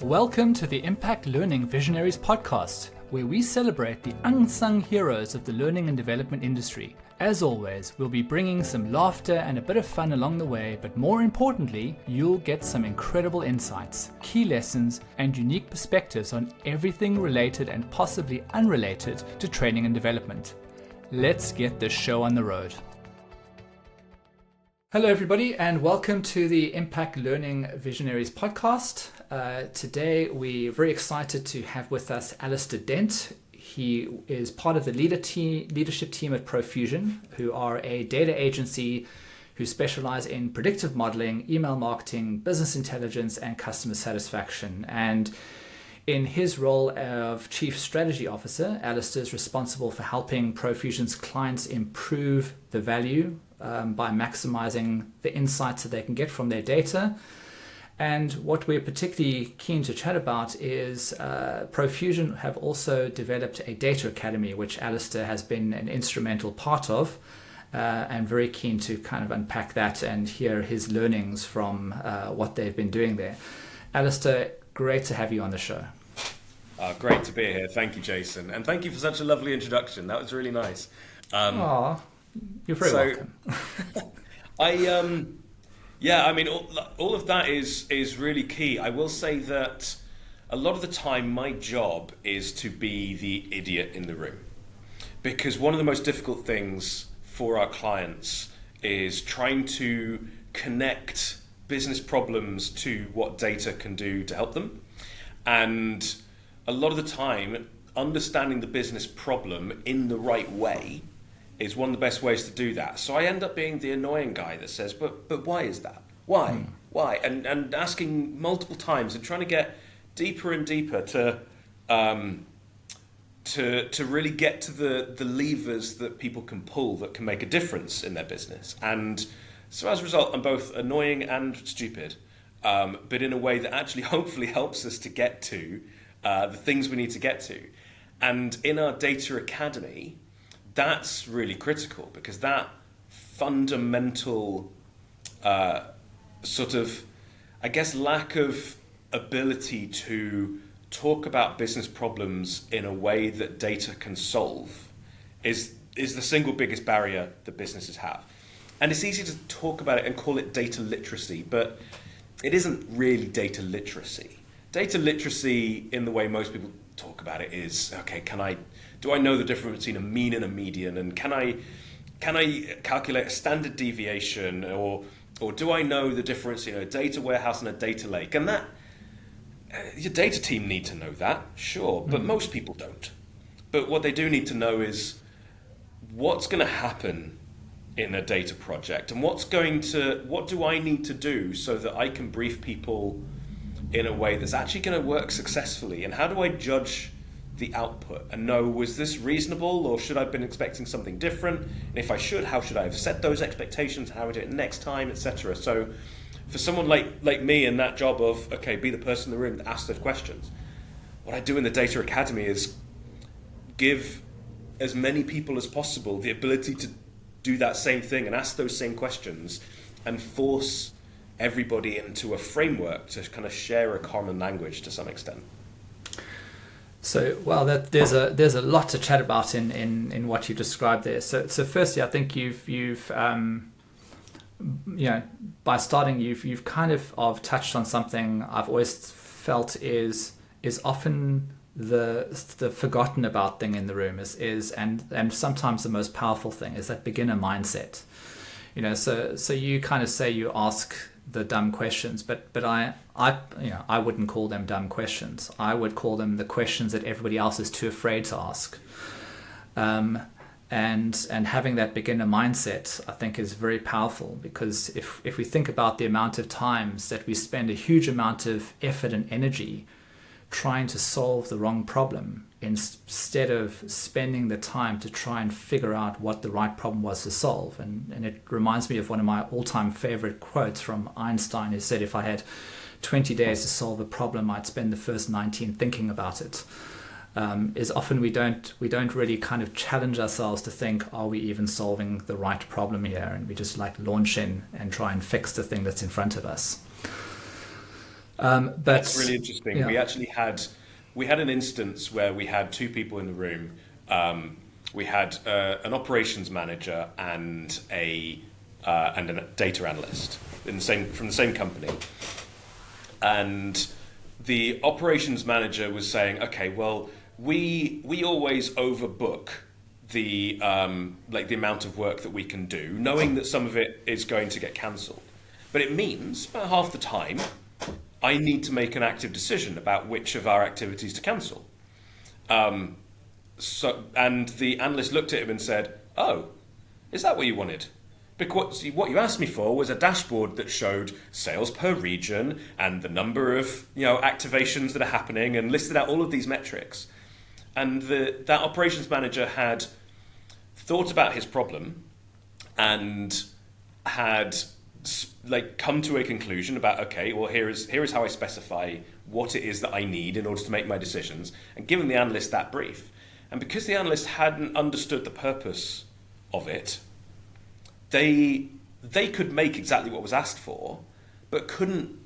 Welcome to the Impact Learning Visionaries podcast, where we celebrate the unsung heroes of the learning and development industry. As always, we'll be bringing some laughter and a bit of fun along the way, but more importantly, you'll get some incredible insights, key lessons, and unique perspectives on everything related and possibly unrelated to training and development. Let's get this show on the road. Hello everybody, and welcome to the Impact Learning Visionaries podcast. Today we're very excited to have with us Alistair Dent. He is part of the leadership team at ProFusion, who are a data agency who specialize in predictive modeling, email marketing, business intelligence, and customer satisfaction. And in his role of Chief Strategy Officer, Alistair is responsible for helping ProFusion's clients improve the value by maximizing the insights that they can get from their data. And what we're particularly keen to chat about is ProFusion have also developed a data academy, which Alistair has been an instrumental part of, and very keen to kind of unpack that and hear his learnings from what they've been doing there. Alistair, great to have you on the show. Great to be here. Thank you, Jason. And thank you for such a lovely introduction. That was really nice. You're very welcome. All of that is really key. I will say that a lot of the time my job is to be the idiot in the room, because one of the most difficult things for our clients is trying to connect business problems to what data can do to help them. And a lot of the time, understanding the business problem in the right way is one of the best ways to do that. So I end up being the annoying guy that says, but why is that? Why? Why? And asking multiple times and trying to get deeper and deeper to really get to the levers that people can pull that can make a difference in their business. And so as a result, I'm both annoying and stupid, but in a way that actually hopefully helps us to get to the things we need to get to. And in our data academy, that's really critical, because that fundamental lack of ability to talk about business problems in a way that data can solve is the single biggest barrier that businesses have. And it's easy to talk about it and call it data literacy, but it isn't really data literacy. Data literacy, in the way most people talk about it, is, okay, do I know the difference between a mean and a median, and can I calculate a standard deviation, or do I know the difference in a data warehouse and a data lake? And that your data team need to know that, sure, but most people don't. But what they do need to know is what's going to happen in a data project, and what do I need to do so that I can brief people in a way that's actually going to work successfully, and how do I judge the output and know, was this reasonable, or should I have been expecting something different? And if I should, how should I have set those expectations? How would I do it next time, etc. So for someone like me in that job of, okay, be the person in the room that asks those questions, what I do in the Data Academy is give as many people as possible the ability to do that same thing and ask those same questions, and force everybody into a framework to kind of share a common language to some extent. So, well, there's a lot to chat about in what you've described there. So firstly, I think you've by starting, you've kind of touched on something I've always felt is often the forgotten about thing in the room is and sometimes the most powerful thing is that beginner mindset. So you kind of say you ask the dumb questions, but I wouldn't call them dumb questions. I would call them the questions that everybody else is too afraid to ask. And having that beginner mindset, I think, is very powerful, because if we think about the amount of times that we spend a huge amount of effort and energy trying to solve the wrong problem, instead of spending the time to try and figure out what the right problem was to solve. And it reminds me of one of my all-time favorite quotes from Einstein, who said, if I had 20 days to solve a problem, I'd spend the first 19 thinking about it. Is often we don't really kind of challenge ourselves to think, are we even solving the right problem here? And we just launch in and try and fix the thing that's in front of us. But That's really interesting. yeah. We had an instance where we had two people in the room. We had an operations manager and a data analyst from the same company. And the operations manager was saying, okay, well, we always overbook the the amount of work that we can do, knowing that some of it is going to get cancelled. But it means about half the time I need to make an active decision about which of our activities to cancel. And the analyst looked at him and said, "Oh, is that what you wanted? Because what you asked me for was a dashboard that showed sales per region and the number of activations that are happening and listed out all of these metrics." And that operations manager had thought about his problem and had come to a conclusion about, okay, well, here is how I specify what it is that I need in order to make my decisions, and given the analyst that brief. And because the analyst hadn't understood the purpose of it, they could make exactly what was asked for, but couldn't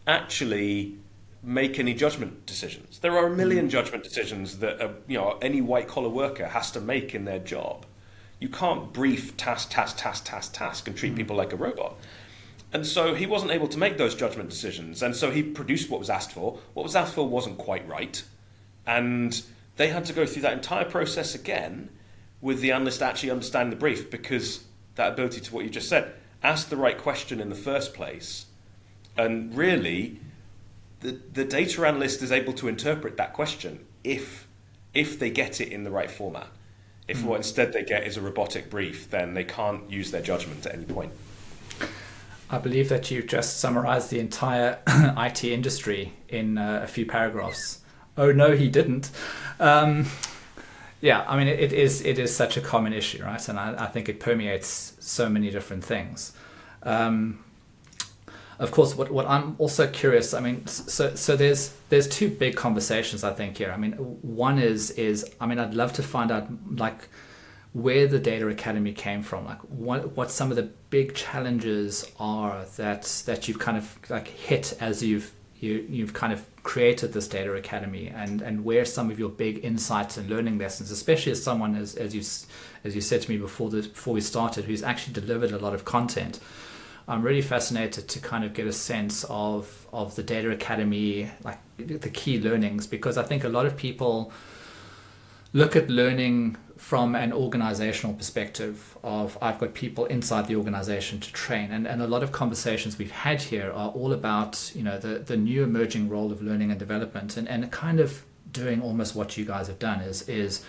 actually make any judgment decisions. There are a million judgment decisions that any white collar worker has to make in their job. You can't brief task and treat people like a robot. And so he wasn't able to make those judgment decisions. And so he produced what was asked for. What was asked for wasn't quite right. And they had to go through that entire process again with the analyst actually understanding the brief, because that ability to what you just said, ask the right question in the first place. And really, the data analyst is able to interpret that question if they get it in the right format. If what instead they get is a robotic brief, then they can't use their judgment at any point. I believe that you've just summarized the entire IT industry in a few paragraphs. Oh, no, he didn't. Yeah, I mean, it is such a common issue, right? And I think it permeates so many different things. Of course, what I'm also curious, I mean, so there's two big conversations, I think, here. I mean, one is I mean, I'd love to find out, like, where the Data Academy came from, like what some of the big challenges are that you've kind of like hit as you've kind of created this Data Academy, and where some of your big insights and learning lessons, especially as someone as you said to me before we started, who's actually delivered a lot of content. I'm really fascinated to kind of get a sense of the Data Academy, like the key learnings, because I think a lot of people look at learning from an organizational perspective of, I've got people inside the organization to train, and a lot of conversations we've had here are all about the new emerging role of learning and development, and kind of doing almost what you guys have done is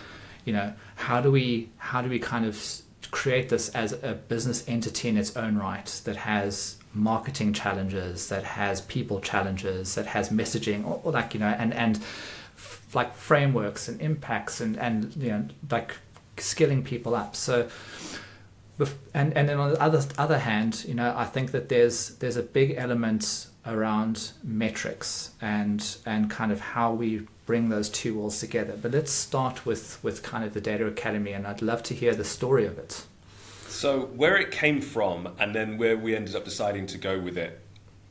how do we kind of create this as a business entity in its own right that has marketing challenges, that has people challenges, that has messaging, or like and like frameworks and impacts and like skilling people up. So and then on the other hand, I think that there's a big element around metrics and kind of how we bring those two worlds together. But let's start with kind of the Data Academy, and I'd love to hear the story of it. So where it came from and then where we ended up deciding to go with it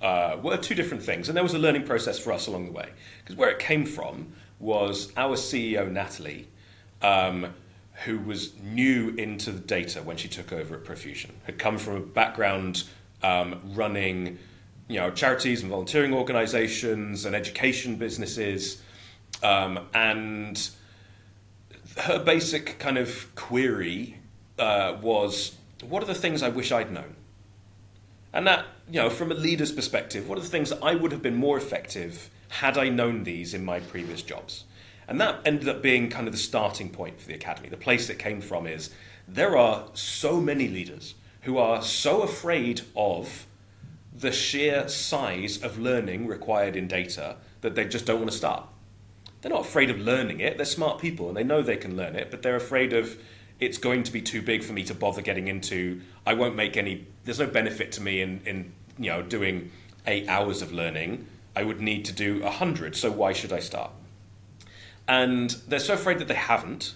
were two different things, and there was a learning process for us along the way. Because where it came from was our CEO, Natalie, who was new into the data when she took over at ProFusion, had come from a background running charities and volunteering organizations and education businesses, and her basic kind of query was, what are the things I wish I'd known? And that, from a leader's perspective, what are the things that I would have been more effective had I known these in my previous jobs? And that ended up being kind of the starting point for the Academy. The place it came from is there are so many leaders who are so afraid of the sheer size of learning required in data that they just don't want to start. They're not afraid of learning it. They're smart people and they know they can learn it, but they're afraid of it's going to be too big for me to bother getting into. I won't make any, there's no benefit to me in doing 8 hours of learning. I would need to do 100, so why should I start? And they're so afraid that they haven't.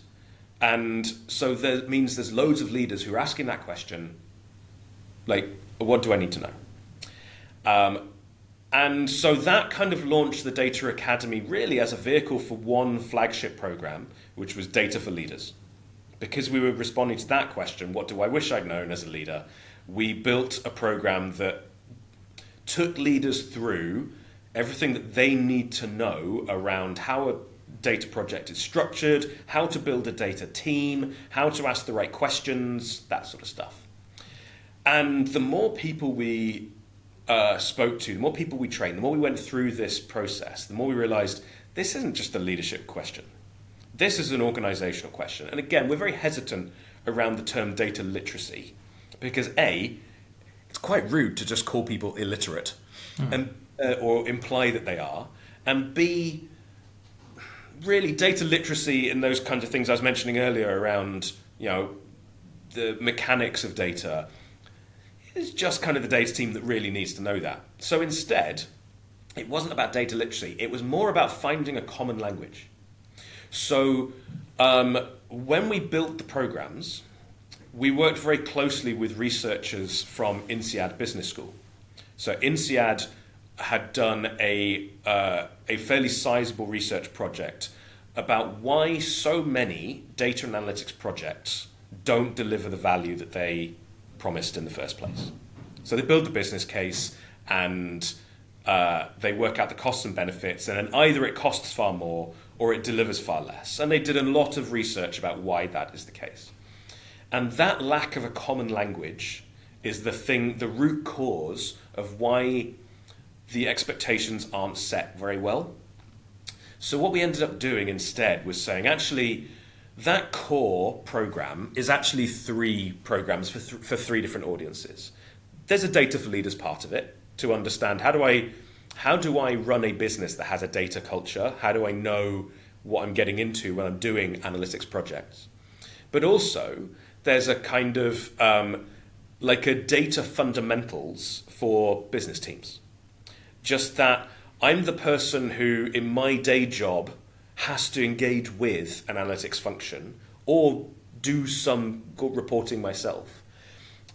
And so that means there's loads of leaders who are asking that question, like, what do I need to know? And so that kind of launched the Data Academy really as a vehicle for one flagship program, which was Data for Leaders. Because we were responding to that question, what do I wish I'd known as a leader? We built a program that took leaders through everything that they need to know around how a data project is structured, how to build a data team, how to ask the right questions, that sort of stuff. And the more people we spoke to, the more people we trained, the more we went through this process, the more we realized this isn't just a leadership question. This is an organizational question. And again, we're very hesitant around the term data literacy because A, it's quite rude to just call people illiterate and or imply that they are. And B, really data literacy and those kinds of things I was mentioning earlier around, the mechanics of data is just kind of the data team that really needs to know that. So instead, it wasn't about data literacy. It was more about finding a common language. So when we built the programs, we worked very closely with researchers from INSEAD Business School. So INSEAD had done a fairly sizable research project about why so many data and analytics projects don't deliver the value that they promised in the first place. So they build the business case and they work out the costs and benefits, and then either it costs far more or it delivers far less. And they did a lot of research about why that is the case. And that lack of a common language is the root cause of why the expectations aren't set very well. So what we ended up doing instead was saying, actually, that core program is actually 3 programs for 3 different audiences. There's a data for leaders part of it to understand how do I run a business that has a data culture? How do I know what I'm getting into when I'm doing analytics projects? But also, there's a kind of like a data fundamentals for business teams. Just that I'm the person who, in my day job, has to engage with an analytics function or do some reporting myself.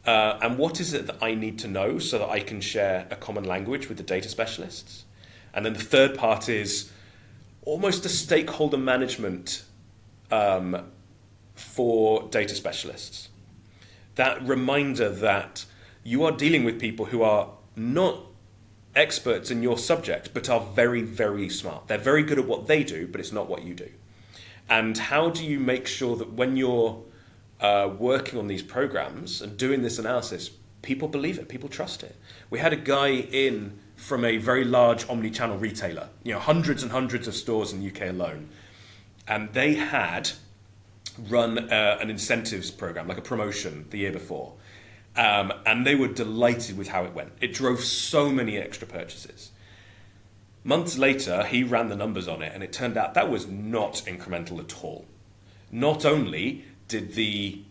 And what is it that I need to know so that I can share a common language with the data specialists? And then the third part is almost a stakeholder management for data specialists. That reminder that you are dealing with people who are not experts in your subject, but are very, very smart. They're very good at what they do, but it's not what you do. And how do you make sure that when you're working on these programs and doing this analysis, people believe it, people trust it? We had a guy in from a very large omni-channel retailer, hundreds and hundreds of stores in the UK alone. And they had run an incentives program, like a promotion the year before. And they were delighted with how it went. It drove so many extra purchases. Months later, he ran the numbers on it, and it turned out that was not incremental at all. Not only did the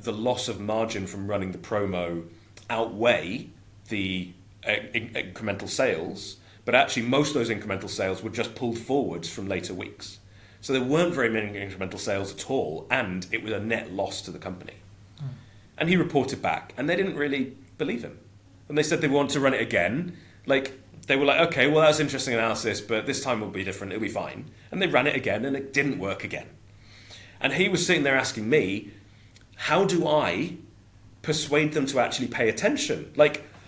loss of margin from running the promo outweigh the incremental sales, but actually most of those incremental sales were just pulled forwards from later weeks. So there weren't very many incremental sales at all, and it was a net loss to the company. And he reported back, and they didn't really believe him. And they said they want to run it again. They were like, okay, well, that was interesting analysis, but this time will be different, it'll be fine. And they ran it again, and it didn't work again. And he was sitting there asking me, how do I persuade them to actually pay attention?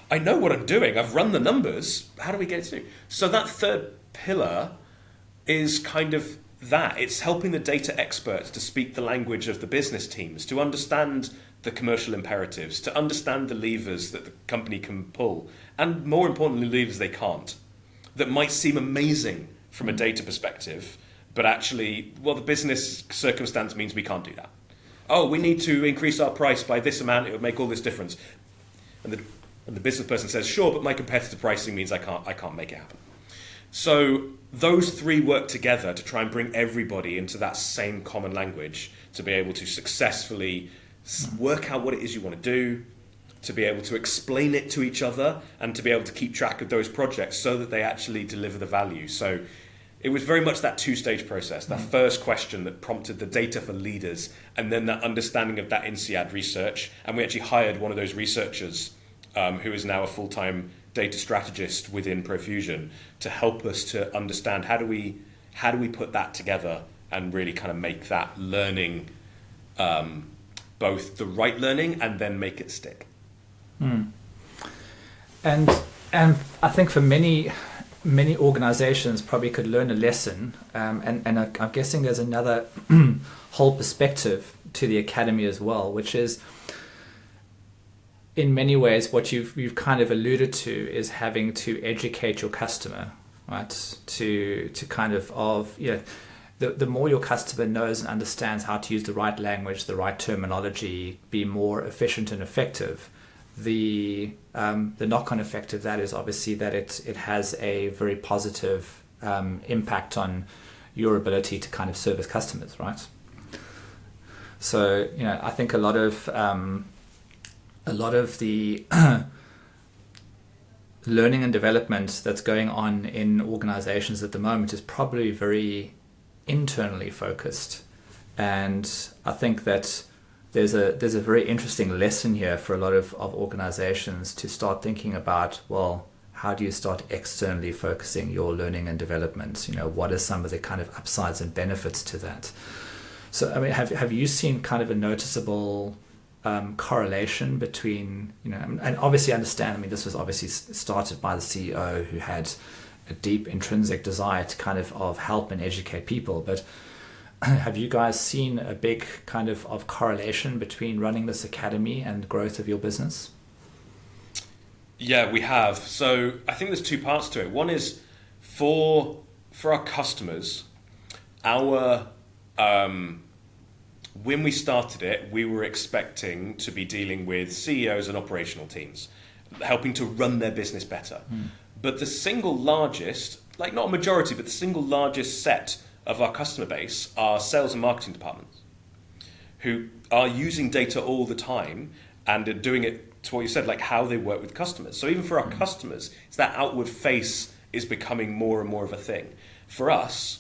I know what I'm doing, I've run the numbers, how do we get it to do? So that third pillar is kind of that. It's helping the data experts to speak the language of the business teams, to understand the commercial imperatives, to understand the levers that the company can pull, and more importantly, levers they can't, that might seem amazing from a data perspective, but actually, the business circumstance means we can't do that. Oh, we need to increase our price by this amount, it would make all this difference. And the business person says, sure, but my competitive pricing means I can't make it happen. So those 3 work together to try and bring everybody into that same common language to be able to successfully work out what it is you want to do, to be able to explain it to each other, and to be able to keep track of those projects so that they actually deliver the value. So it was very much that 2-stage process, that first question that prompted the data for leaders, and then that understanding of that INSEAD research. And we actually hired one of those researchers who is now a full-time data strategist within ProFusion to help us to understand how do we put that together and really kind of make that learning both the right learning and then make it stick. And I think for many organizations probably could learn a lesson, and I'm guessing there's another whole perspective to the academy as well, which is in many ways what you've kind of alluded to is having to educate your customer, right? To kind of the more your customer knows and understands how to use the right language, the right terminology, be more efficient and effective, the knock-on effect of that is obviously that it has a very positive impact on your ability to kind of service customers, right? So I think a lot of the learning and development that's going on in organizations at the moment is probably very internally focused, and I think that there's a very interesting lesson here for a lot of organizations to start thinking about, well, how do you start externally focusing your learning and development? What are some of the kind of upsides and benefits to that? So, I mean, have you seen kind of a noticeable correlation between, and obviously understand, I mean, this was obviously started by the CEO who had a deep intrinsic desire to kind of help and educate people, but have you guys seen a big kind of correlation between running this academy and growth of your business? Yeah, we have. So I think there's two parts to it. One is for our customers, when we started it, we were expecting to be dealing with CEOs and operational teams, helping to run their business better. But the single largest, like not a majority, but the single largest set of our customer base are sales and marketing departments who are using data all the time and are doing it to what you said, like how they work with customers. So even for our customers, it's that outward face is becoming more and more of a thing. For us,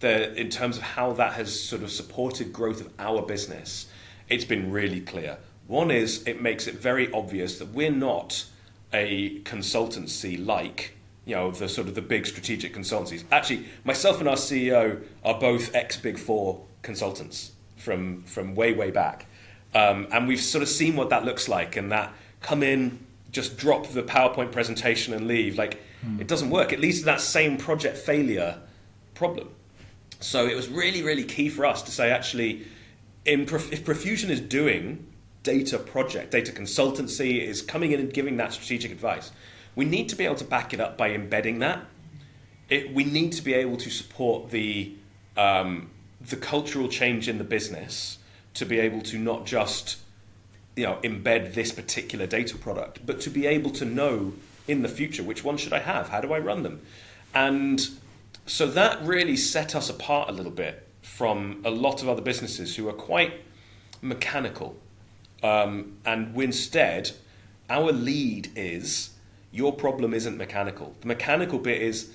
in terms of how that has sort of supported growth of our business, it's been really clear. One is it makes it very obvious that we're not a consultancy like the sort of the big strategic consultancies. Actually, myself and our CEO are both ex-Big Four consultants from way back. And we've sort of seen what that looks like, and that come in, just drop the PowerPoint presentation and leave. It doesn't work. It leads to that same project failure problem. So it was really, really key for us to say, actually, if ProFusion is doing data consultancy, is coming in and giving that strategic advice, we need to be able to back it up by embedding that. We need to be able to support the cultural change in the business to be able to not just embed this particular data product, but to be able to know in the future which one should I have, how do I run them, and so that really set us apart a little bit from a lot of other businesses who are quite mechanical. And instead, our lead is, your problem isn't mechanical. The mechanical bit is,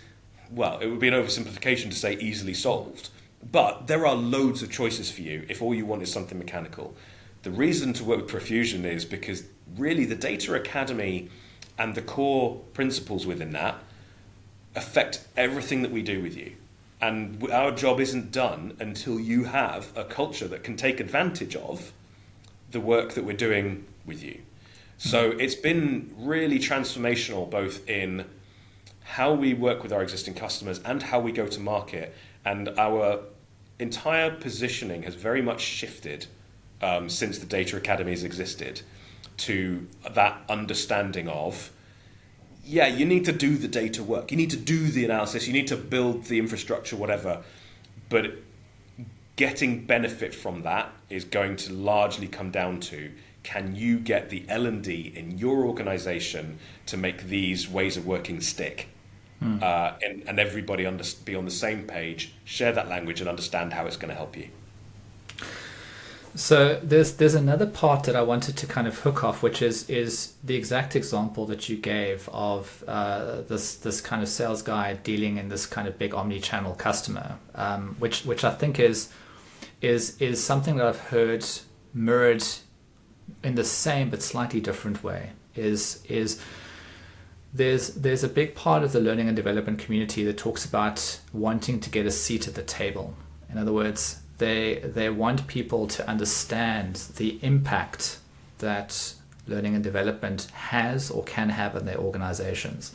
well, it would be an oversimplification to say easily solved. But there are loads of choices for you if all you want is something mechanical. The reason to work with ProFusion is because really the Data Academy and the core principles within that affect everything that we do with you. And our job isn't done until you have a culture that can take advantage of the work that we're doing with you. So it's been really transformational, both in how we work with our existing customers and how we go to market. And our entire positioning has very much shifted since the Data Academy has existed to that understanding of, you need to do the data work. You need to do the analysis. You need to build the infrastructure, whatever. But getting benefit from that is going to largely come down to, can you get the L&D in your organization to make these ways of working stick? And everybody be on the same page, share that language and understand how it's going to help you. So there's another part that I wanted to kind of hook off, which is the exact example that you gave of this kind of sales guy dealing in this kind of big omni-channel customer, which I think is something that I've heard mirrored in the same but slightly different way. Is there's a big part of the learning and development community that talks about wanting to get a seat at the table. In other words, they want people to understand the impact that learning and development has or can have in their organizations.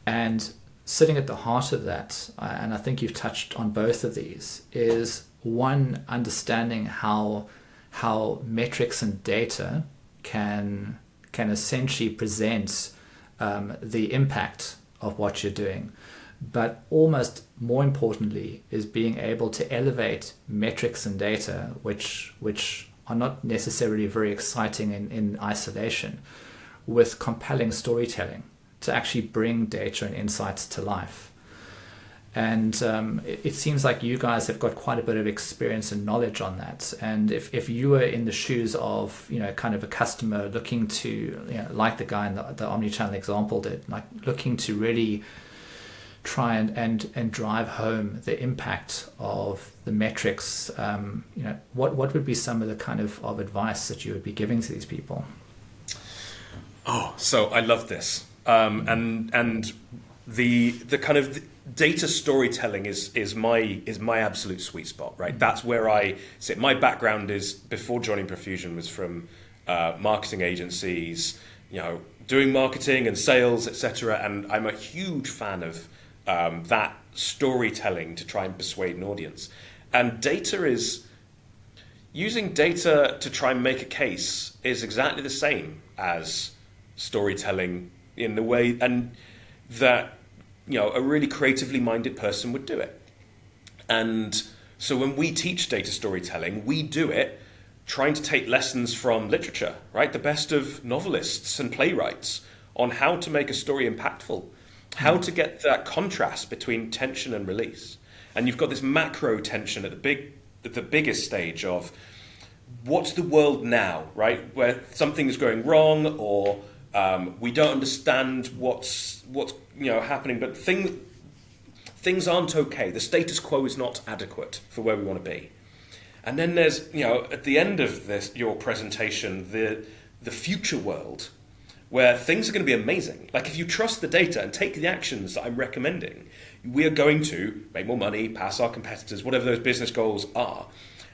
And sitting at the heart of that, and I think you've touched on both of these, is one, understanding how metrics and data can essentially present the impact of what you're doing. But almost more importantly is being able to elevate metrics and data, which are not necessarily very exciting in isolation, with compelling storytelling to actually bring data and insights to life. And it seems like you guys have got quite a bit of experience and knowledge on that. And if you were in the shoes of, kind of a customer looking to, like the guy in the omnichannel example did, like looking to really try and drive home the impact of the metrics, what would be some of the kind of advice that you would be giving to these people? Oh, so I love this. And the kind of data storytelling is my absolute sweet spot, right? That's where I sit. My background is, before joining ProFusion, was from marketing agencies, doing marketing and sales, etc. And I'm a huge fan of that storytelling to try and persuade an audience. And using data to try and make a case is exactly the same as storytelling in the way and that a really creatively minded person would do it. And so when we teach data storytelling, we do it trying to take lessons from literature, right? The best of novelists and playwrights on how to make a story impactful, how to get that contrast between tension and release. And you've got this macro tension at the biggest stage of what's the world now, right? Where something is going wrong, or we don't understand what's happening, but things aren't okay. The status quo is not adequate for where we want to be. And then there's, at the end of your presentation, the future world, where things are going to be amazing. Like, if you trust the data and take the actions that I'm recommending, we are going to make more money, pass our competitors, whatever those business goals are.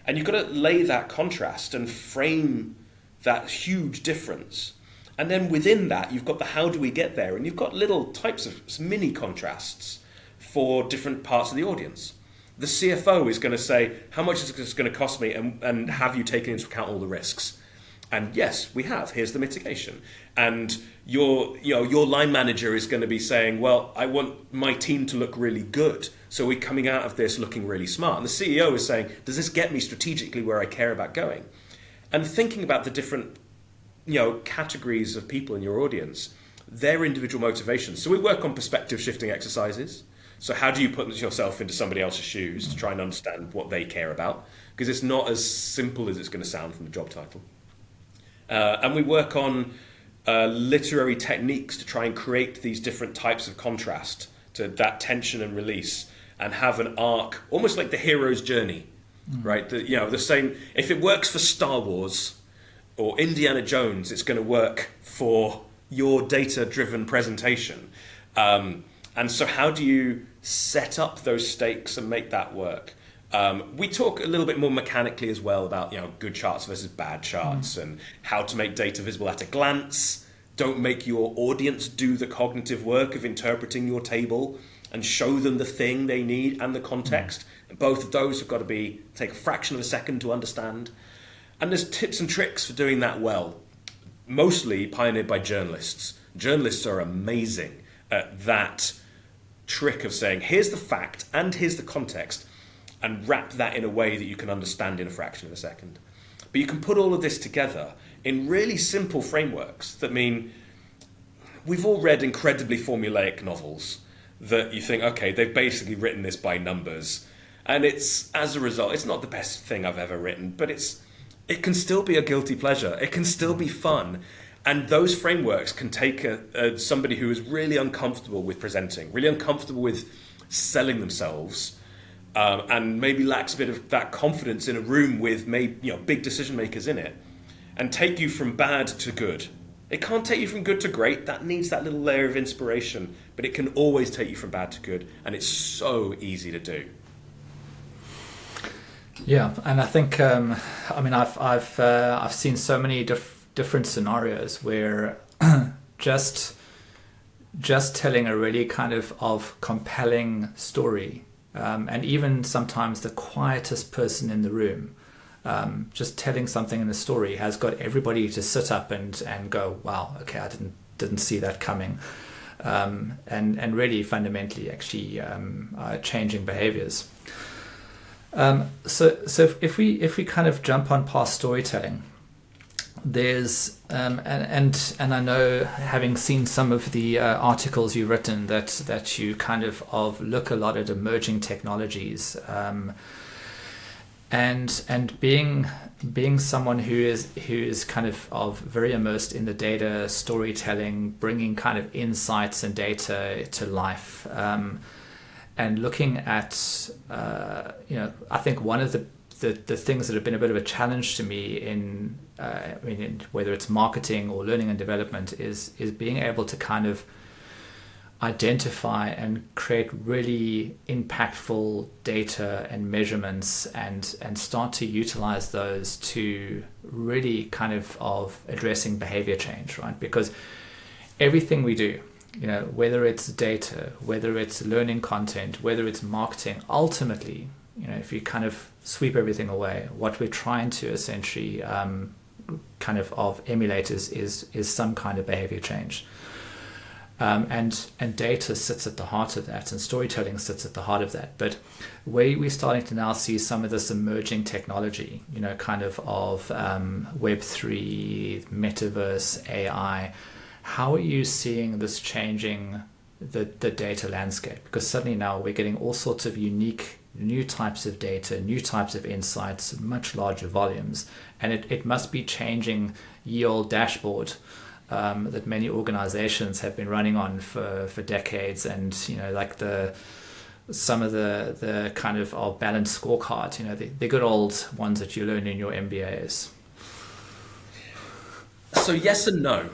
And you've got to lay that contrast and frame that huge difference. And then within that, you've got the how do we get there? And you've got little types of mini contrasts for different parts of the audience. The CFO is going to say, how much is this going to cost me? And have you taken into account all the risks? And yes, we have. Here's the mitigation. And your line manager is going to be saying, well, I want my team to look really good, so we're coming out of this looking really smart. And the CEO is saying, does this get me strategically where I care about going? And thinking about the different categories of people in your audience, their individual motivations. So we work on perspective shifting exercises. So how do you put yourself into somebody else's shoes to try and understand what they care about? Because it's not as simple as it's going to sound from the job title. And we work on literary techniques to try and create these different types of contrast to that tension and release, and have an arc, almost like the hero's journey, right? The same. If it works for Star Wars or Indiana Jones, it's going to work for your data-driven presentation. And so how do you set up those stakes and make that work? We talk a little bit more mechanically as well about good charts versus bad charts, and how to make data visible at a glance. Don't make your audience do the cognitive work of interpreting your table, and show them the thing they need and the context. And both of those have got to take a fraction of a second to understand. And there's tips and tricks for doing that well, mostly pioneered by journalists. Journalists are amazing at that trick of saying, here's the fact and here's the context, and wrap that in a way that you can understand in a fraction of a second. But you can put all of this together in really simple frameworks that mean, we've all read incredibly formulaic novels that you think, okay, they've basically written this by numbers. And as a result, it's not the best thing I've ever written, but it can still be a guilty pleasure. It can still be fun. And those frameworks can take somebody who is really uncomfortable with presenting, really uncomfortable with selling themselves, and maybe lacks a bit of that confidence in a room with big decision makers in it, and take you from bad to good It can't take you from good to great. That needs that little layer of inspiration, but it can always take you from bad to good, and it's so easy to do. Yeah, and I think I've seen so many different scenarios where just telling a really kind of compelling story, and even sometimes the quietest person in the room, just telling something in the story has got everybody to sit up and go, wow, okay, I didn't see that coming, and really fundamentally actually changing behaviors. So if we kind of jump on past storytelling, there's and I know, having seen some of the articles you've written, that you kind of look a lot at emerging technologies, and being someone who is kind of very immersed in the data storytelling, bringing kind of insights and data to life, and looking at I think one of the things that have been a bit of a challenge to me in whether it's marketing or learning and development is being able to kind of identify and create really impactful data and measurements, and start to utilize those to really kind of addressing behavior change, right? Because everything we do, whether it's data, whether it's learning content, whether it's marketing, ultimately, if you kind of sweep everything away, what we're trying to essentially kind of emulate is some kind of behavior change. And data sits at the heart of that, and storytelling sits at the heart of that. But where we're starting to now see some of this emerging technology, kind of Web3, metaverse, AI, how are you seeing this changing the data landscape? Because suddenly now we're getting all sorts of unique new types of data, new types of insights, much larger volumes, and it must be changing ye old dashboard that many organizations have been running on for decades, and like some of the kind of balanced scorecard, the good old ones that you learn in your MBAs. So yes and no.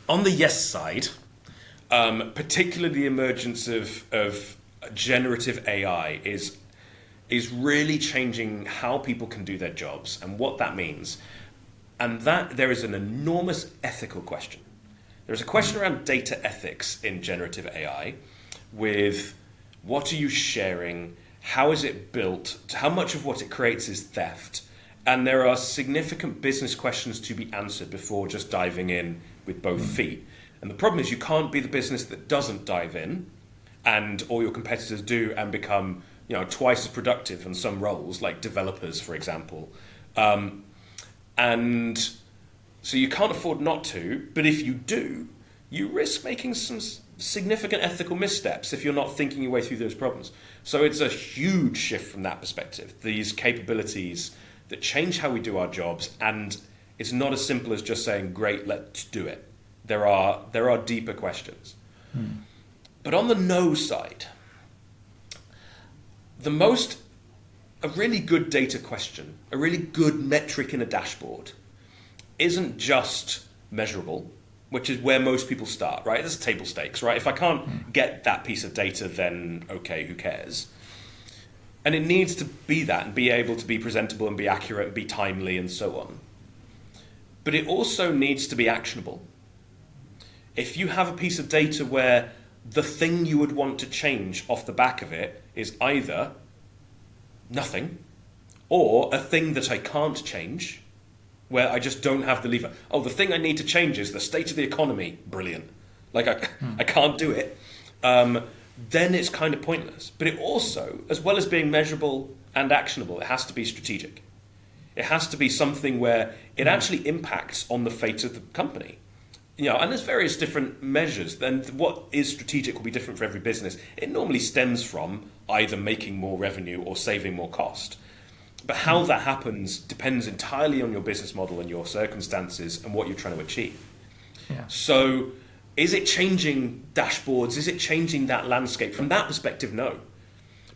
On the yes side, particularly the emergence of generative AI is really changing how people can do their jobs and what that means. And that there is an enormous ethical question. There's a question around data ethics in generative AI, with what are you sharing, how is it built, how much of what it creates is theft, and there are significant business questions to be answered before just diving in with both feet. And the problem is you can't be the business that doesn't dive in, and all your competitors do and become twice as productive in some roles, like developers, for example. And so you can't afford not to, but if you do, you risk making some significant ethical missteps if you're not thinking your way through those problems. So it's a huge shift from that perspective, these capabilities that change how we do our jobs, and it's not as simple as just saying, great, let's do it. There are deeper questions. But on the no side, a really good data question, a really good metric in a dashboard, isn't just measurable, which is where most people start, right? That's table stakes, right? If I can't get that piece of data, then okay, who cares? And it needs to be that, and be able to be presentable and be accurate and be timely and so on. But it also needs to be actionable. If you have a piece of data where the thing you would want to change off the back of it is either nothing, or a thing that I can't change, where I just don't have the lever. Oh, the thing I need to change is the state of the economy. Brilliant. Like I can't do it. Then it's kind of pointless. But it also, as well as being measurable and actionable, it has to be strategic. It has to be something where it actually impacts on the fate of the company. And there's various different measures. Then what is strategic will be different for every business. It normally stems from either making more revenue or saving more cost. But how that happens depends entirely on your business model and your circumstances and what you're trying to achieve. Yeah. So is it changing dashboards? Is it changing that landscape? From that perspective, no.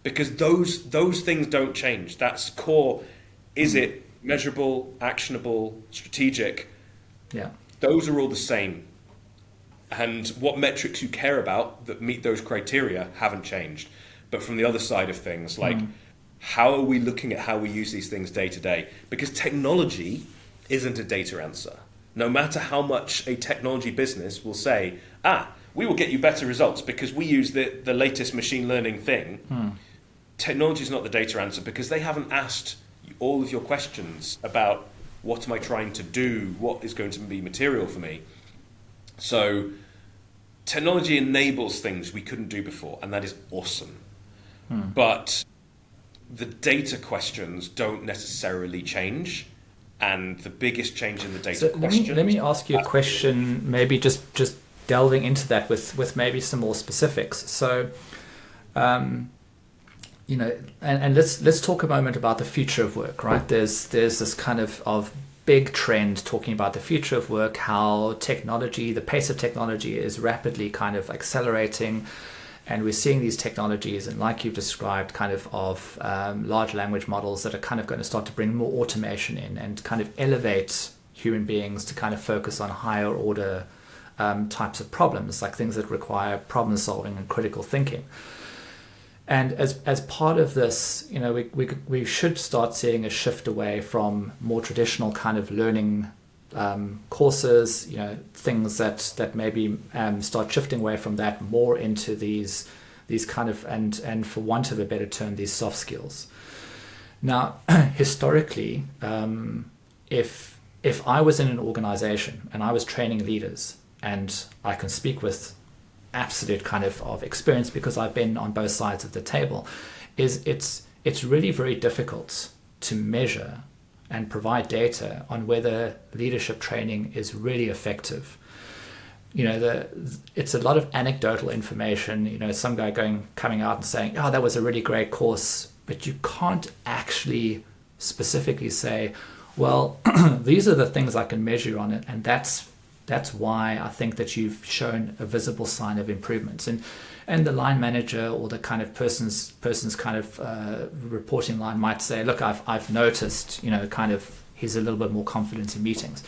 Because those things don't change. That's core. Is it measurable, actionable, strategic? Yeah. those are all the same. And what metrics you care about that meet those criteria haven't changed. But from the other side of things, like how are we looking at how we use these things day to day? Because technology isn't a data answer. No matter how much a technology business will say, we will get you better results because we use the latest machine learning thing. Technology is not the data answer because they haven't asked all of your questions about what am I trying to do, what is going to be material for me. So technology enables things we couldn't do before, and that is awesome. But the data questions don't necessarily change, and the biggest change in the data questions... Let me ask you a question, maybe just delving into that with maybe some more specifics. So, and let's talk a moment about the future of work, right? There's this kind of big trend talking about the future of work, how technology, the pace of technology is rapidly kind of accelerating, and we're seeing these technologies, and like you've described, kind of large language models that are kind of going to start to bring more automation in and kind of elevate human beings to kind of focus on higher order types of problems, like things that require problem solving and critical thinking. And as part of this, we should start seeing a shift away from more traditional kind of learning courses, things that maybe start shifting away from that more into these kind of, and for want of a better term, these soft skills. Now, historically, if I was in an organization and I was training leaders, and I can speak with absolute kind of experience because I've been on both sides of the table, it's really very difficult to measure and provide data on whether leadership training is really effective. It's a lot of anecdotal information, some guy coming out and saying, that was a really great course, but you can't actually specifically say, well, these are the things I can measure on it, and that's why I think that you've shown a visible sign of improvements. And the line manager or the kind of person's kind of reporting line might say, look, I've noticed, kind of he's a little bit more confident in meetings.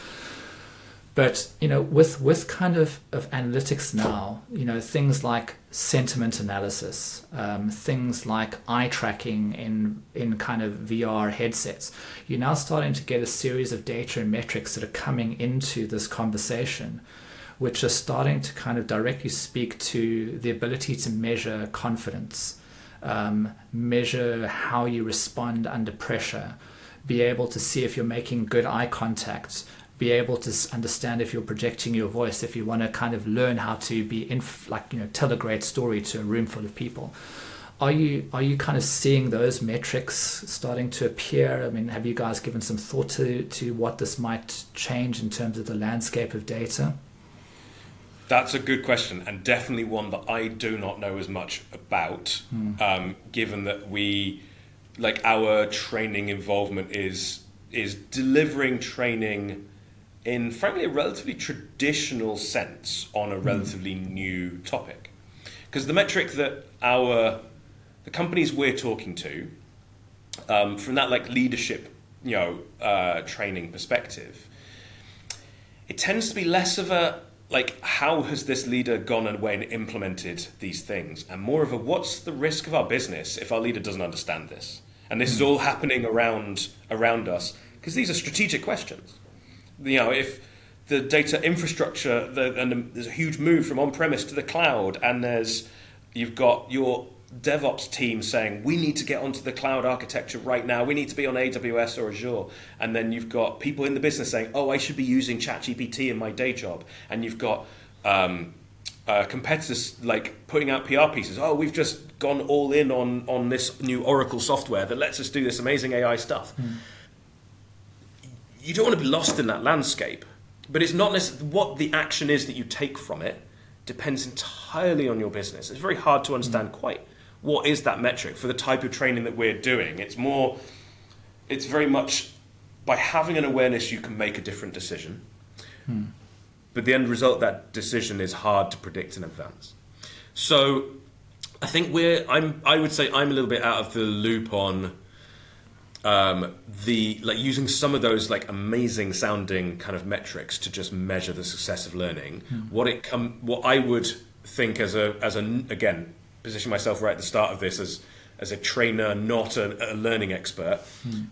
But, with kind of analytics now, things like sentiment analysis, things like eye tracking in kind of VR headsets, you're now starting to get a series of data and metrics that are coming into this conversation, which are starting to kind of directly speak to the ability to measure confidence, measure how you respond under pressure, be able to see if you're making good eye contact, be able to understand if you're projecting your voice, if you want to kind of learn how to be tell a great story to a room full of people. Are you kind of seeing those metrics starting to appear? I mean, have you guys given some thought to what this might change in terms of the landscape of data? That's a good question, and definitely one that I do not know as much about, given that our training involvement is delivering training in, frankly, a relatively traditional sense on a relatively new topic. Because the metric that the companies we're talking to, from that leadership, training perspective, it tends to be less of a how has this leader gone away and implemented these things, and more of a what's the risk of our business if our leader doesn't understand this, and this is all happening around us, because these are strategic questions. If the data infrastructure, and there's a huge move from on-premise to the cloud, and you've got your DevOps team saying, we need to get onto the cloud architecture right now, we need to be on AWS or Azure, and then you've got people in the business saying, I should be using ChatGPT in my day job, and you've got competitors putting out PR pieces, we've just gone all in on this new Oracle software that lets us do this amazing AI stuff. You don't want to be lost in that landscape, but it's not necessarily what the action is that you take from it depends entirely on your business. It's very hard to understand quite what is that metric for the type of training that we're doing. It's very much by having an awareness you can make a different decision, but the end result of that decision is hard to predict in advance. So I think I would say I'm a little bit out of the loop on the like using some of those like amazing sounding kind of metrics to just measure the success of learning. What I would think as a again, position myself right at the start of this as a trainer, not a learning expert,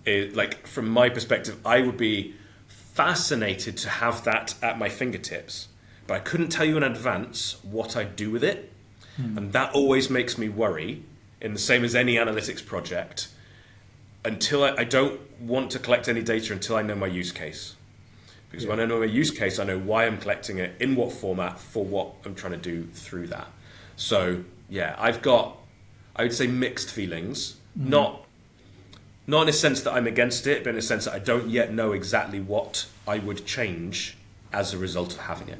is like from my perspective, I would be fascinated to have that at my fingertips, but I couldn't tell you in advance what I'd do with it. And that always makes me worry, in the same as any analytics project, until I don't want to collect any data until I know my use case. Because when I know my use case, I know why I'm collecting it, in what format, for what I'm trying to do through that. So yeah, I've got, I would say, mixed feelings. Not in a sense that I'm against it, but in a sense that I don't yet know exactly what I would change as a result of having it.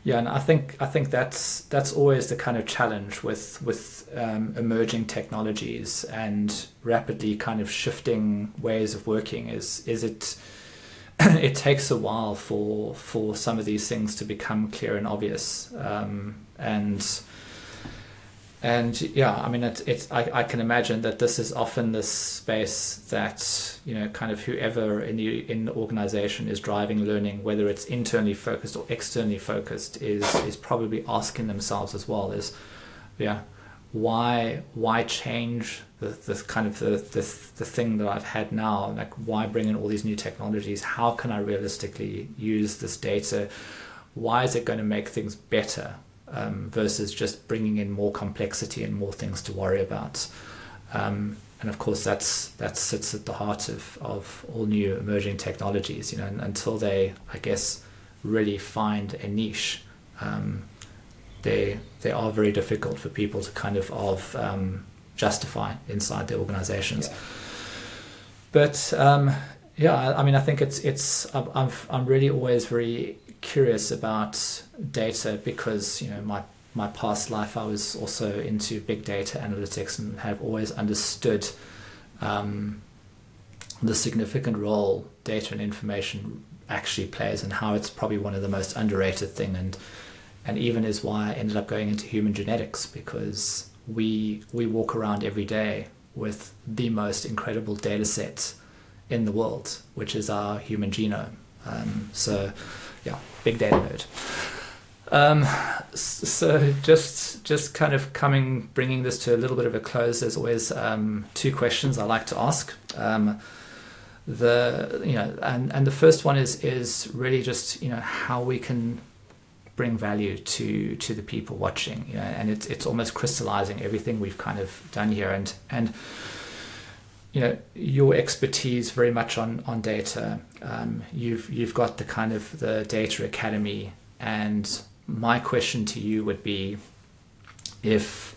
Yeah, and I think that's always the kind of challenge with emerging technologies and rapidly kind of shifting ways of working. Is it it takes a while for some of these things to become clear and obvious, and yeah, I mean, I can imagine that this is often this space that, you know, kind of whoever in the organization is driving learning, whether it's internally focused or externally focused, is probably asking themselves as well, is, yeah, why change the kind of the thing that I've had now? Like, why bring in all these new technologies? How can I realistically use this data? Why is it going to make things better? Versus just bringing in more complexity and more things to worry about, and of course that sits at the heart of all new emerging technologies. You know, until they, I guess, really find a niche, they are very difficult for people to kind of justify inside their organizations. Yeah. But yeah, I mean, I think I'm really always very curious about data because, you know, my past life I was also into big data analytics and have always understood the significant role data and information actually plays, and how it's probably one of the most underrated thing, and even is why I ended up going into human genetics, because we walk around every day with the most incredible data set in the world, which is our human genome. So yeah, big data nerd. So just kind of bringing this to a little bit of a close. There's always two questions I like to ask. The first one is really just, you know, how we can bring value to the people watching. You know, and it's almost crystallizing everything we've kind of done here, and you know, your expertise very much on data. You've got the kind of the data academy, and my question to you would be, if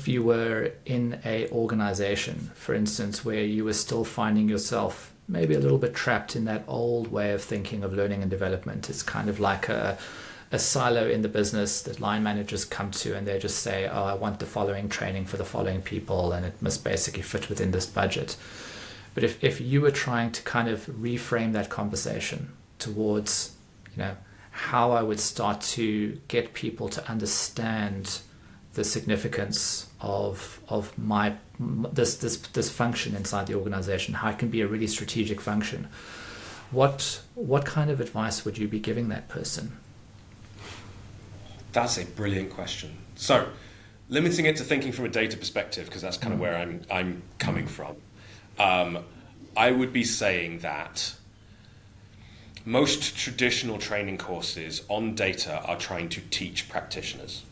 you were in a organization, for instance, where you were still finding yourself maybe a little bit trapped in that old way of thinking of learning and development. It's kind of like a silo in the business that line managers come to, and they just say, oh, I want the following training for the following people, and it must basically fit within this budget. But if you were trying to kind of reframe that conversation towards, you know, how I would start to get people to understand the significance of this function inside the organization, how it can be a really strategic function, what kind of advice would you be giving that person? That's a brilliant question. So, limiting it to thinking from a data perspective, because that's kind of where I'm coming from. I would be saying that most traditional training courses on data are trying to teach practitioners,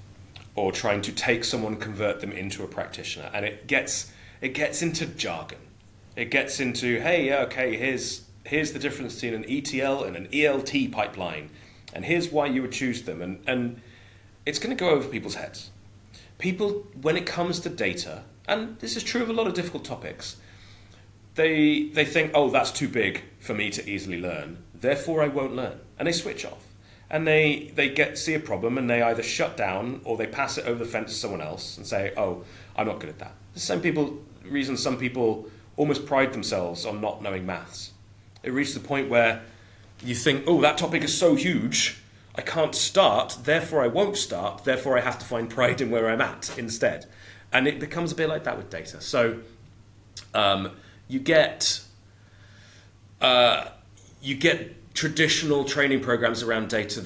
or trying to take someone, convert them into a practitioner, and it gets into jargon. It gets into, hey, yeah, okay, here's the difference between an ETL and an ELT pipeline, and here's why you would choose them, and it's going to go over people's heads. People, when it comes to data, and this is true of a lot of difficult topics, they think, oh, that's too big for me to easily learn, therefore I won't learn, and they switch off. And they see a problem, and they either shut down or they pass it over the fence to someone else and say, oh, I'm not good at that. The reason some people almost pride themselves on not knowing maths. It reaches the point where you think, oh, that topic is so huge, I can't start, therefore I won't start, therefore I have to find pride in where I'm at instead. And it becomes a bit like that with data. So You get traditional training programs around data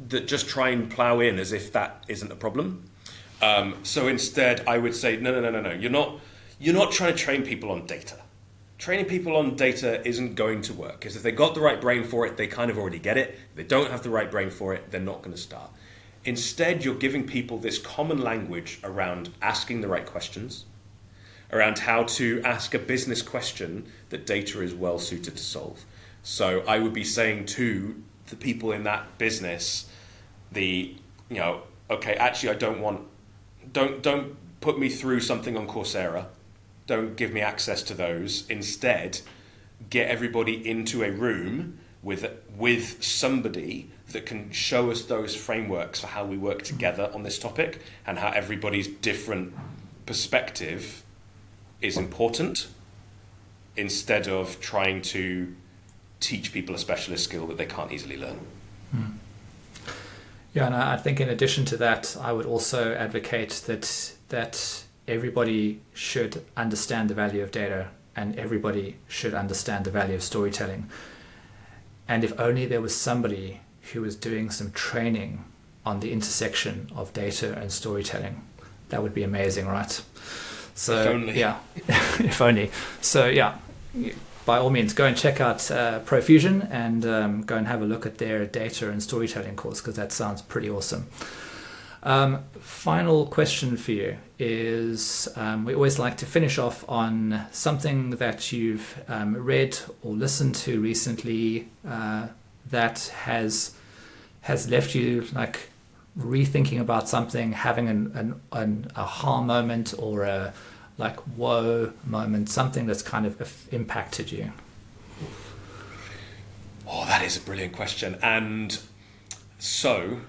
that just try and plow in as if that isn't a problem. So instead, I would say, no. You're not trying to train people on data. Training people on data isn't going to work, because if they got the right brain for it, they kind of already get it. If they don't have the right brain for it, they're not going to start. Instead, you're giving people this common language around asking the right questions, around how to ask a business question that data is well suited to solve. So I would be saying to the people in that business, okay, actually, don't put me through something on Coursera. Don't give me access to those. Instead, get everybody into a room with somebody that can show us those frameworks for how we work together on this topic, and how everybody's different perspective is important, instead of trying to teach people a specialist skill that they can't easily learn. Yeah, and I think in addition to that, I would also advocate that everybody should understand the value of data, and everybody should understand the value of storytelling. And if only there was somebody who was doing some training on the intersection of data and storytelling, that would be amazing, right? So, if only. Yeah, if only. So, yeah, by all means, go and check out ProFusion, and go and have a look at their data and storytelling course, because that sounds pretty awesome. Final question for you is, we always like to finish off on something that you've read or listened to recently that has left you like rethinking about something, having an aha moment, or a like whoa moment, something that's kind of impacted you. Oh, that is a brilliant question. And so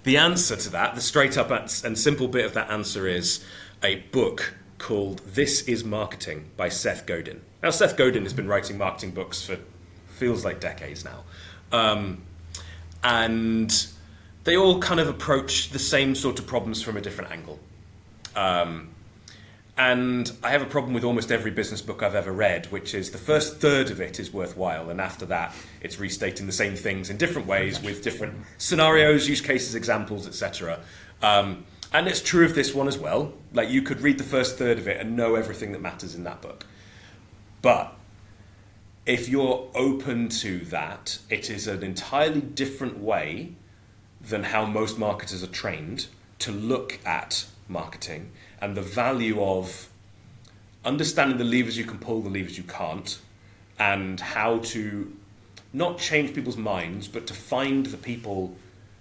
the answer to that, the straight up and simple bit of that answer, is a book called This Is Marketing by Seth Godin. Now, Seth Godin has been writing marketing books for feels like decades now. And they all kind of approach the same sort of problems from a different angle. And I have a problem with almost every business book I've ever read, which is the first third of it is worthwhile, and after that it's restating the same things in different ways with different scenarios, use cases, examples, etc. And it's true of this one as well. Like, you could read the first third of it and know everything that matters in that book. But if you're open to that, it is an entirely different way than how most marketers are trained to look at marketing, and the value of understanding the levers you can pull, the levers you can't, and how to not change people's minds, but to find the people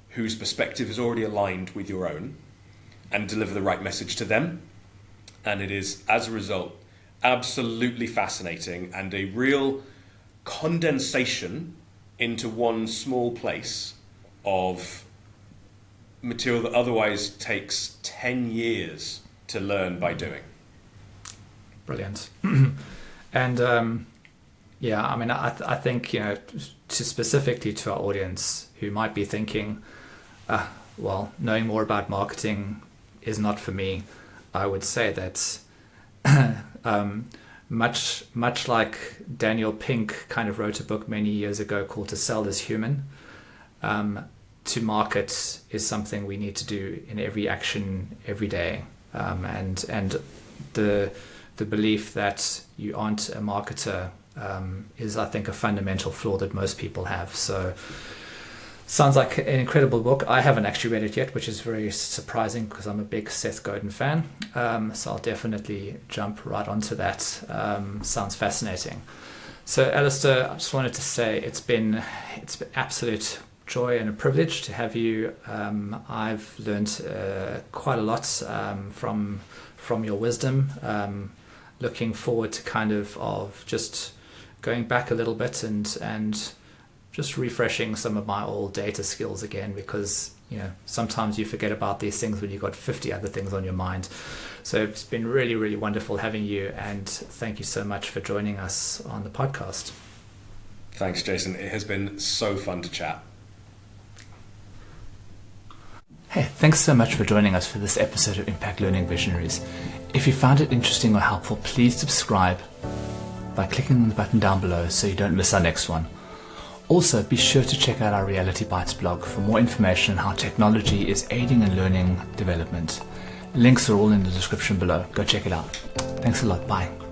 whose perspective is already aligned with your own and deliver the right message to them. And it is, as a result, absolutely fascinating, and a real condensation into one small place of material that otherwise takes 10 years to learn by doing. Brilliant. And yeah, I mean, I think, specifically to our audience who might be thinking, well, knowing more about marketing is not for me, I would say that much like Daniel Pink kind of wrote a book many years ago called To Sell is Human, to market is something we need to do in every action every day. And the belief that you aren't a marketer is, I think, a fundamental flaw that most people have. So sounds like an incredible book. I haven't actually read it yet, which is very surprising because I'm a big Seth Godin fan. So I'll definitely jump right onto that. Sounds fascinating. So Alistair, I just wanted to say it's been absolute joy and a privilege to have you. I've learned quite a lot from your wisdom. Looking forward to kind of just going back a little bit and just refreshing some of my old data skills again, because sometimes you forget about these things when you've got 50 other things on your mind. So it's been really, really wonderful having you, and thank you so much for joining us on the podcast. Thanks, Jason. It has been so fun to chat. Hey, thanks so much for joining us for this episode of Impact Learning Visionaries. If you found it interesting or helpful, please subscribe by clicking on the button down below so you don't miss our next one. Also, be sure to check out our Reality Bites blog for more information on how technology is aiding in learning development. Links are all in the description below. Go check it out. Thanks a lot. Bye.